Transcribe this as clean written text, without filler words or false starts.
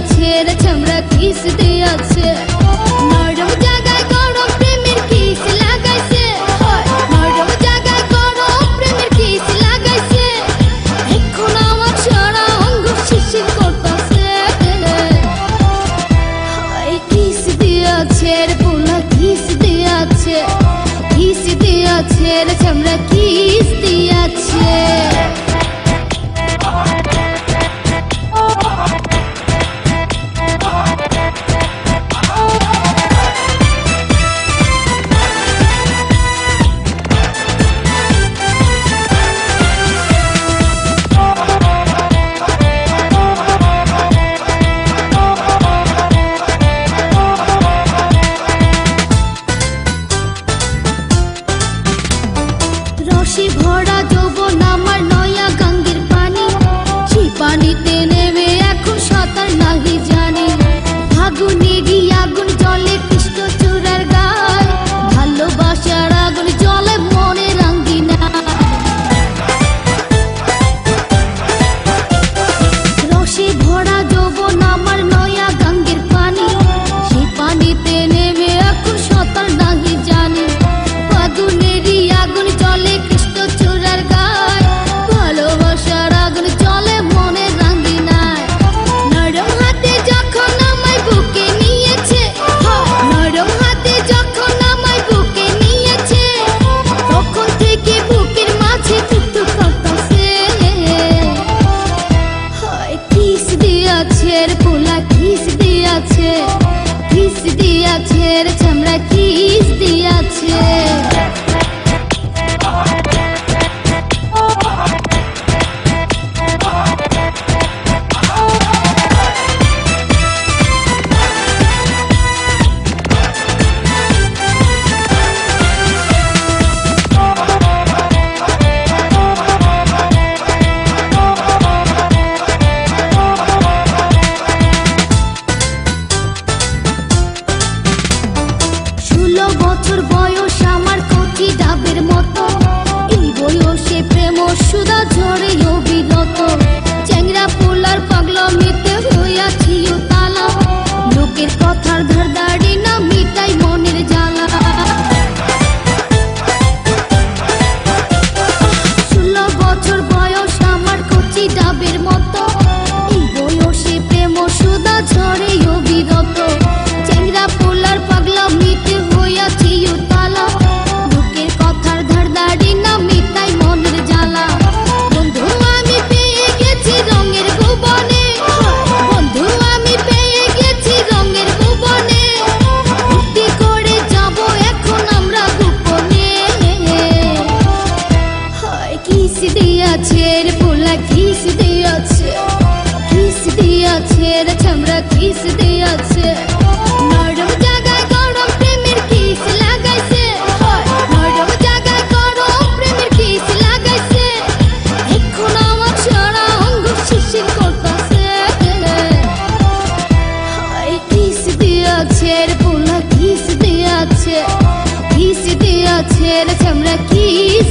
দিয়াছে রে চামড়া কিস দিয়াছে নরম জায়গায় গরম প্রেমের কিস লাগাইছে নরম জায়গায় গরম প্রেমের কিস লাগাইছে এখন আমার সারা অঙ্গ শিরশির করতেছে কিস দিয়াছে রে পোলা কিস দিয়াছে রে চামড়া কিস দিয়াছে রসে ভরা যৌবন আমার নয়া গঙ্গের পানি সেই পানিতে নেমে এখন সাঁতার নাহি জানি আগুনে গিয়ে আগুন জলে কৃষ্ণ চূড়ার গায় ভালোবাসার আগুন জলে মনে রাঙ্গিনা রসে ভরা যৌবন আমার নয়া গঙ্গের পানি সেই পানিতে নেমে এখন সাঁতার নাহি জানি আগুনেরই আগুন জলে কৃষ্ণ চূড়ার গায় ভালোবাসার আগুন জলে মনে রাঙ্গিনায় নরম হাতে যখন আমায় বুকে নিয়েছে নরম হাতে যখন আমায় বুকে নিয়েছে তখন থেকে বুকের মাঝে টুকটুক করতেছে কিস দিয়াছে রে পোলা কিস দিয়াছে রে চামড়া কিস দিয়াছে বছর বয়স আমার কচি ডাবের মতো এই বয়সে প্রেম সুধা ঝরে অবিরত চ্যাংরা পোলার পাগলামিতে হইয়াছি তালা লোকের কথার ধারদাড়ি না মিটাই মনের জ্বালা 16 বছর বয়স আমার কচি ডাবের মতো এই বয়সে প্রেম সুধা ঝরে অবিরত চ্যাংরা পোলার পাগলামিতে হইয়াছি তালা লোকের কথার ধারদাড়ি না মিটাই মনের জ্বালা বন্ধু আমি পেয়ে গেছি রঙের ভুবনে বন্ধু আমি পেয়ে গেছি রঙের ভুবনে ফুর্তি করে যাব এখন আমরা গোপনে কিস দিয়াছে রে পোলা কিস দিয়াছে রে চামড়া কিস দিয়াছে নরম জায়গায় গরম প্রেমের কিস লাগাইছে নরম জায়গায় গরম প্রেমের কিস লাগাইছে এখন আমার সারা অঙ্গ শিরশির করতেছে কিস দিয়াছে রে পোলা কিস দিয়াছে রে চামড়া কিস